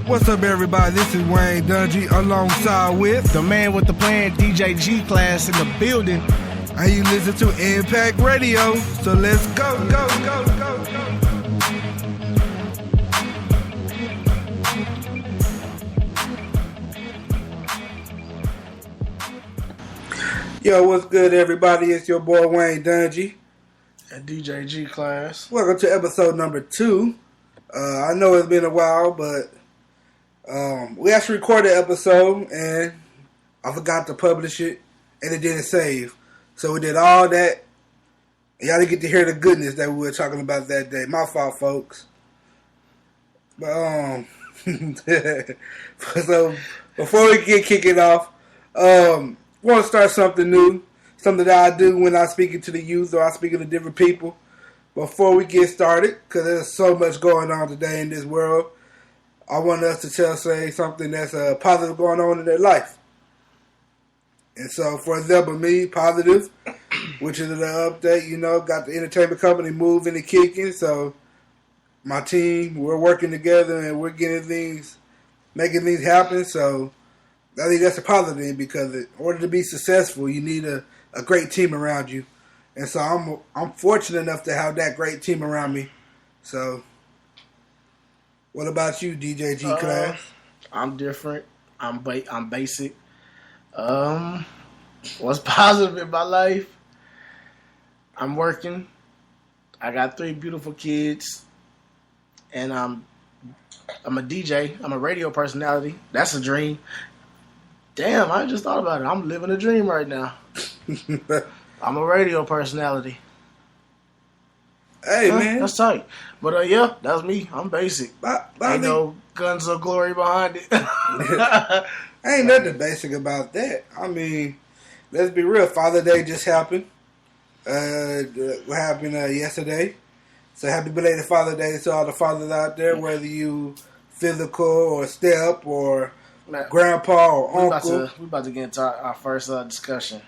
What's up, everybody? This is Wayne Dungy alongside with the man with the plan, DJ G-Class in the building. And you listen to Impact Radio. So let's go. Yo, what's good, everybody? It's your boy Wayne Dungy and DJ G-Class. Welcome to episode number 2. I know it's been a while, but we actually recorded an episode and I forgot to publish it and it didn't save. So we did all that. Y'all didn't get to hear the goodness that we were talking about that day. My fault, folks. But so before we get kicking off, want to start something new, something that I do when I'm speaking to the youth or I'm speaking to different people. Before we get started, because there's so much going on today in this world, I want us to say something that's positive going on in their life. And so, for example, me, positive, which is an update, got the entertainment company moving and kicking. So, my team, we're working together and we're making things happen. So, I think that's a positive because in order to be successful, you need a great team around you. And so I'm fortunate enough to have that great team around me. So, what about you, DJ G-Class? I'm different. I'm basic. What's positive in my life? I'm working. I got 3 beautiful kids, and I'm a DJ. I'm a radio personality. That's a dream. Damn, I just thought about it. I'm living a dream right now. I'm a radio personality. Hey, man. That's tight. But, yeah, that's me. I'm basic. Ain't no guns of glory behind it. Ain't nothing basic about that. I mean, let's be real. Father's Day just happened. What happened yesterday. So, happy belated Father's Day to all the fathers out there, whether you physical or step or grandpa or uncle. We about to get into our first discussion.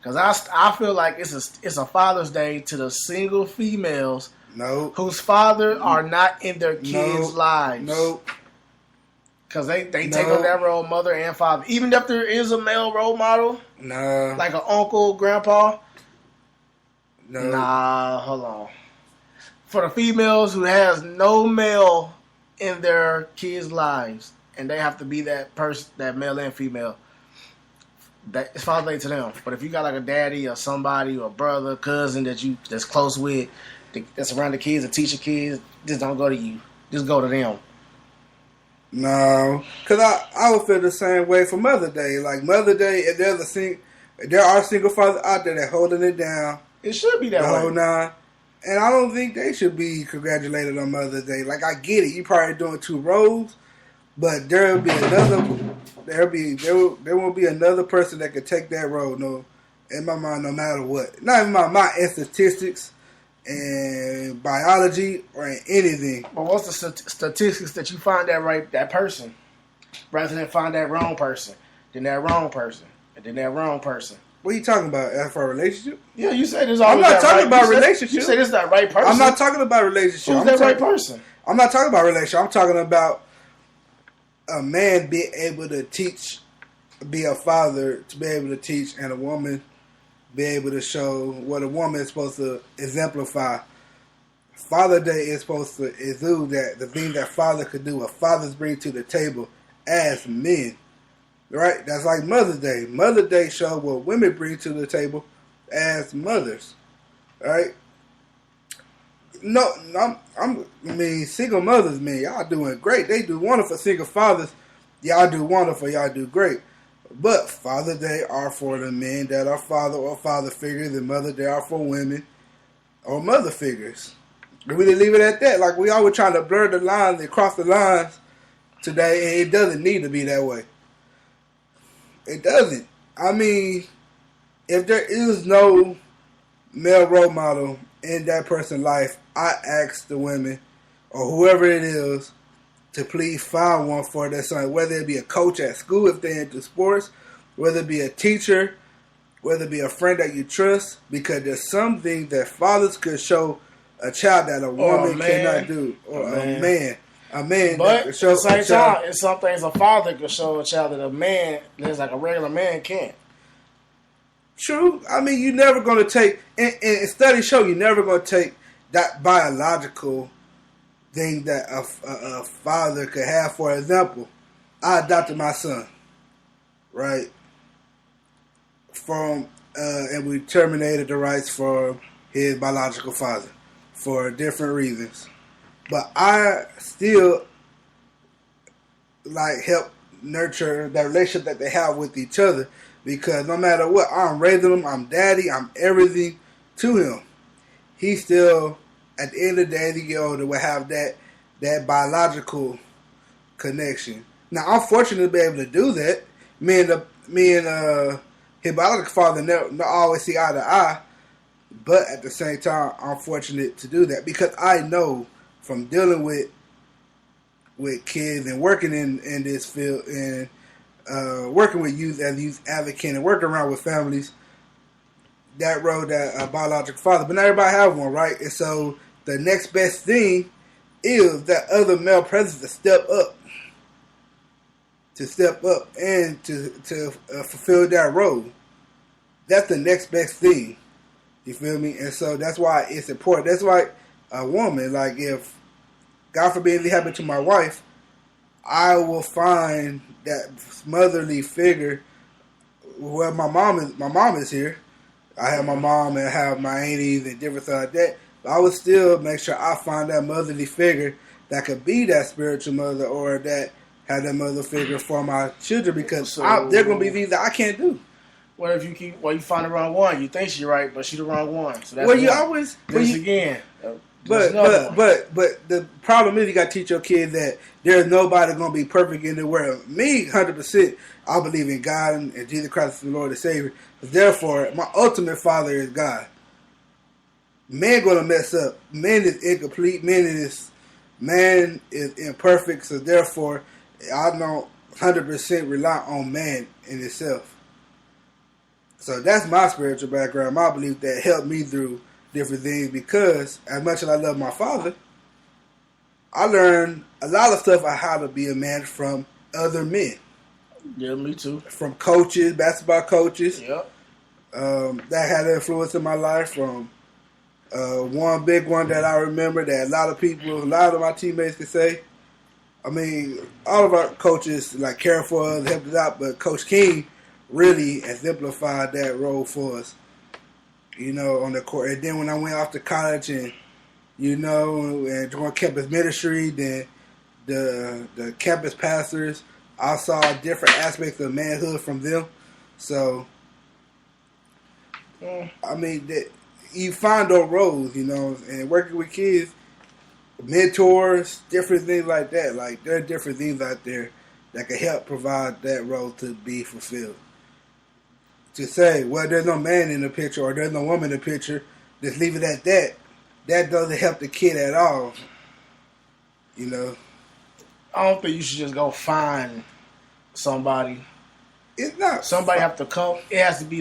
Because I feel like it's a Father's Day to the single females whose fathers are not in their kids' lives. Nope. Because they take on that role, mother and father. Even if there is a male role model. No. Like an uncle, grandpa. No. Nah, hold on. For the females who has no male in their kids' lives, and they have to be that person, that male and female, it's Father's Day to them. But if you got like a daddy or somebody or a brother, cousin that's close with, that's around the kids, a teacher kids, just don't go to you. Just go to them. No, because I would feel the same way for Mother's Day. Like Mother's Day, if there are single fathers out there that holding it down. It should be that way. Whole nine. And I don't think they should be congratulated on Mother's Day. Like I get it, you probably doing 2 roles, but there won't be another person that could take that role. No, in my mind, no matter what. Not in my mind, in statistics and biology or in anything. But what's the statistics that you find that person, rather than find that wrong person, then that wrong person, and then that wrong person? What are you talking about? As for a relationship? Yeah, you say there's always. I'm not talking about relationship. You say this is that right person. I'm not talking about relationship. Who's that right person? I'm not talking about relationship. I'm talking about a man being able to teach, be a father to be able to teach, and a woman be able to show what a woman is supposed to exemplify. Father's Day is supposed to exude that the thing that father could do, what fathers bring to the table as men. Right? That's like Mother's Day. Mother's Day show what women bring to the table as mothers. Right? No, single mothers, man, y'all doing great. They do wonderful. Single fathers, y'all do wonderful. Y'all do great. But Father's Day are for the men that are father or father figures, and Mother's Day are for women or mother figures. And we didn't leave it at that. Like, we always trying to blur the lines and cross the lines today, and it doesn't need to be that way. It doesn't. I mean, if there is no male role model in that person's life, I ask the women or whoever it is to please find one for their son, whether it be a coach at school if they're into sports, whether it be a teacher, whether it be a friend that you trust, because there's something that fathers could show a child that a woman cannot do, or a man. a man But that at can the show a same child. time, in some things, a father can show a child that a man that's like a regular man can't. True. I mean, you're never going to take, and studies show you're never going to take that biological thing that a father could have. For example, I adopted my son, right? And we terminated the rights for his biological father for different reasons. But I still help nurture that relationship that they have with each other, because no matter what, I'm raising him, I'm daddy, I'm everything to him. He still, at the end of the day, as he get older, will have that biological connection. Now, I'm fortunate to be able to do that. Me and his biological father never always see eye to eye, but at the same time, I'm fortunate to do that because I know from dealing with kids and working in this field and working with youth as a youth advocate and working around with families, that road that a biological father, but not everybody have one, right? And so the next best thing is that other male presence to step up and to fulfill that role. That's the next best thing. You feel me? And so that's why it's important. That's why a woman, like if God forbid anything happened to my wife, I will find that motherly figure where my mom is here. I have my mom and I have my aunties and different stuff like that. But I would still make sure I find that motherly figure that could be that spiritual mother or that have that mother figure for my children, because they're going to be things that I can't do. What if you find the wrong one? You think she's right, but she's the wrong one. So that's again. But the problem is you got to teach your kids that there's nobody going to be perfect in the world. Me, 100%, I believe in God and Jesus Christ is the Lord and Savior. Therefore, my ultimate father is God. Man going to mess up. Man is incomplete. Man is imperfect. So therefore, I don't 100% rely on man in itself. So that's my spiritual background, my belief that helped me through different things, because as much as I love my father, I learned a lot of stuff on how to be a man from other men. Yeah, me too. From coaches, basketball coaches. Yep. That had an influence in my life. From one big one that I remember that a lot of my teammates could say. I mean, all of our coaches care for us, helped us out, but Coach King really exemplified that role for us, on the court. And then when I went off to college and joined campus ministry, then the campus pastors, I saw different aspects of manhood from them. So, I mean, that you find those roles, and working with kids, mentors, different things like that. Like, there are different things out there that can help provide that role to be fulfilled. To say, well, there's no man in the picture or there's no woman in the picture, just leave it at that. That doesn't help the kid at all. I don't think you should just go find somebody. It's not. Somebody have to come. It has to be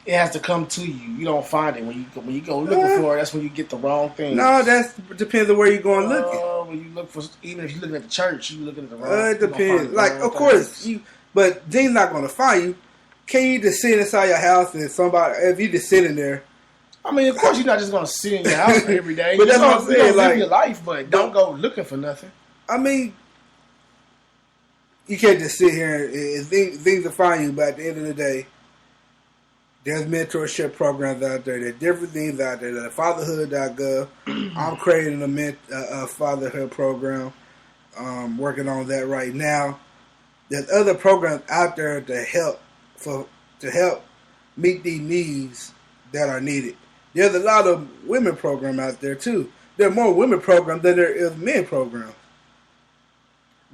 it has to come to you. You don't find it when you go looking for it. That's when you get the wrong thing. No, that depends on where you're going looking. When you look for, even if you're looking at the church, you're looking at the wrong. It depends. Of course, but they're not going to find you. Can you just sit inside your house and if you just sit in there? I mean, of course, you're not just going to sit in your house every day. But that's what I'm saying. Live your life, but don't go looking for nothing. I mean, you can't just sit here and things will find you. But at the end of the day, there's mentorship programs out there. There's different things out there. There's fatherhood.gov. I'm creating a fatherhood program. Working on that right now. There's other programs out there to help meet these needs that are needed. There's a lot of women programs out there too. There are more women programs than there is men programs.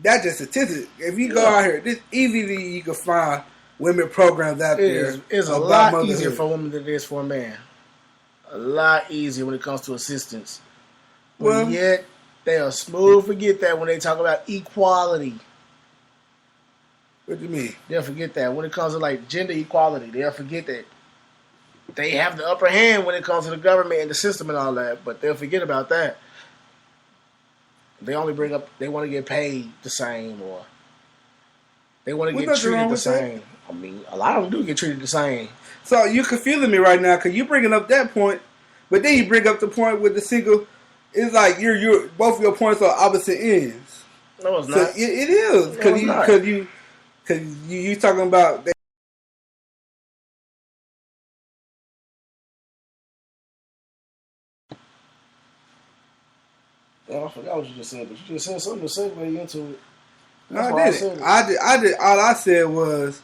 That's just statistic. If you go out here, this easily you can find women programs out there. It's a lot easier for a woman than it is for a man. A lot easier when it comes to assistance. Well, yet they'll smooth forget that when they talk about equality. What do you mean? They'll forget that when it comes to gender equality. They'll forget that they have the upper hand when it comes to the government and the system and all that. But they'll forget about that. They only bring up they want to get paid the same, or they want to What's get nothing wrong treated the with that? same. I mean, a lot of them do get treated the same. So you're confusing me right now because you're bringing up that point, but then you bring up the point with the single. It's like you're both of your points are opposite ends. No, it's So not. it is No, because it's not. you talking about. Oh, I forgot what you just said, but you just said something to segue into it. No, That's I why didn't. said it. I did. All I said was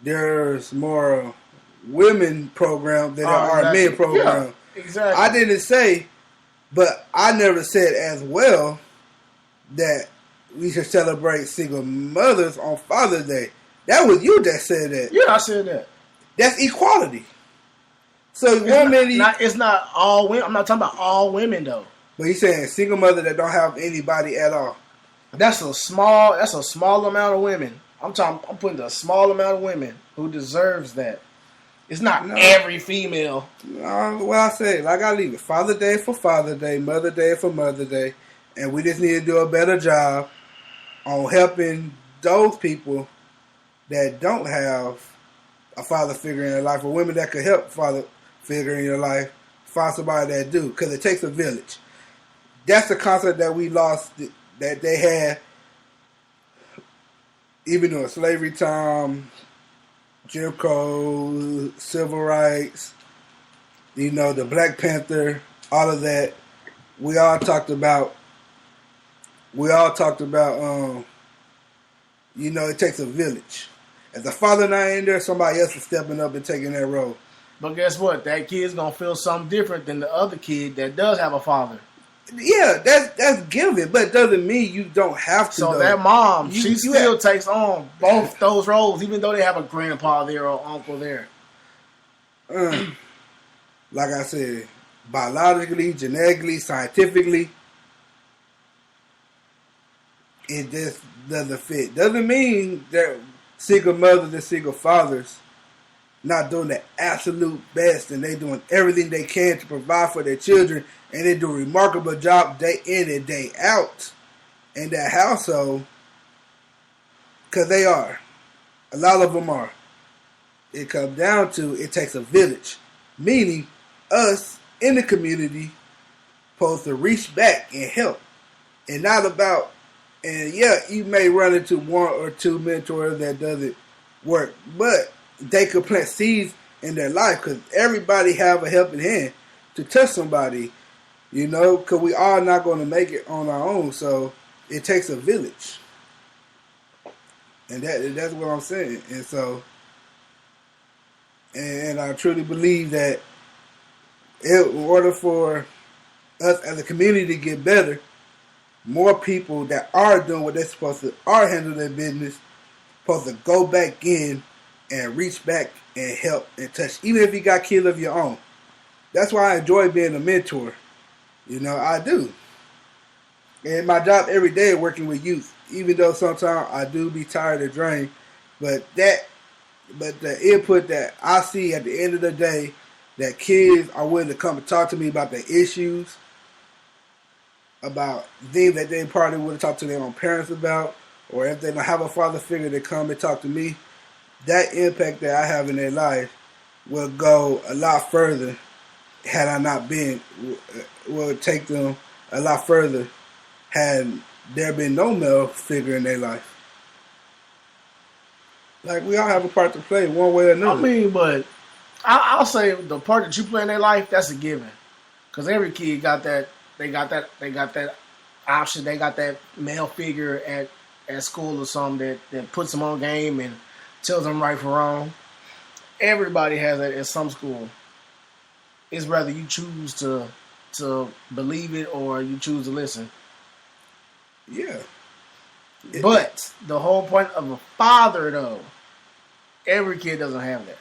there's more women program than there are exactly. men program. Yeah, exactly. I didn't say, but I never said as well that we should celebrate single mothers on Father's Day. That was you that said that. Yeah, I said that. That's equality. So It's not all women. I'm not talking about all women though. but he's saying single mother that don't have anybody at all. That's a small amount of women. I'm putting a small amount of women who deserves that. It's not every female. Well, I say, like I leave it. Father's Day for Father's Day, Mother's Day for Mother's Day, and we just need to do a better job on helping those people that don't have a father figure in their life, or women that could help father figure in your life, find somebody that do, because it takes a village. That's the concept that we lost, that they had, even during slavery time, Jim Crow, civil rights, the Black Panther, all of that. We all talked about, it takes a village. If the father not in there, somebody else is stepping up and taking that role. But guess what? That kid's gonna feel something different than the other kid that does have a father. Yeah, that's given, but it doesn't mean you don't have to. So that mom, she still takes on both those roles, even though they have a grandpa there or uncle there. Like I said, biologically, genetically, scientifically, it just doesn't fit. Doesn't mean that single mothers and single fathers not doing the absolute best, and they doing everything they can to provide for their children, and they do a remarkable job day in and day out in that household, because they are. A lot of them are. It comes down to it takes a village, meaning us in the community supposed to reach back and help, and not about. And yeah, you may run into one or two mentors that doesn't work, but they could plant seeds in their life, because everybody have a helping hand to touch somebody, because we are not going to make it on our own. So it takes a village, and that's what I'm saying. And so, and I truly believe that in order for us as a community to get better, more people that are doing what they're supposed to, are handling their business, supposed to go back in and reach back and help and touch, even if you got kids of your own. That's why I enjoy being a mentor. I do. And my job every day is working with youth, even though sometimes I do be tired and drained. But the input that I see at the end of the day, that kids are willing to come and talk to me about their issues, about things that they probably would have talked to their own parents about, or if they don't have a father figure, they come and talk to me. That impact that I have in their life will go a lot further had I not been, will take them a lot further had there been no male figure in their life. Like, we all have a part to play one way or another. I mean, but I'll say the part that you play in their life, that's a given. Because every kid got that, they got that option, they got that male figure at school or something that puts them on game and tells them right from wrong. Everybody has that at some school. It's whether you choose to believe it or you choose to listen. Yeah. But the whole point of a father, though, every kid doesn't have that.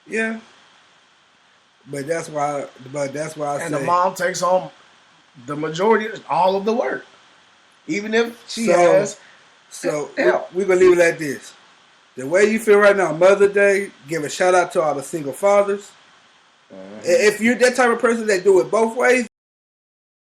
Yeah. But that's why I say. And the mom takes on the majority, all of the work. Even if she has. So we're going to leave it like this. The way you feel right now, Mother's Day, give a shout out to all the single fathers. If you're that type of person that do it both ways,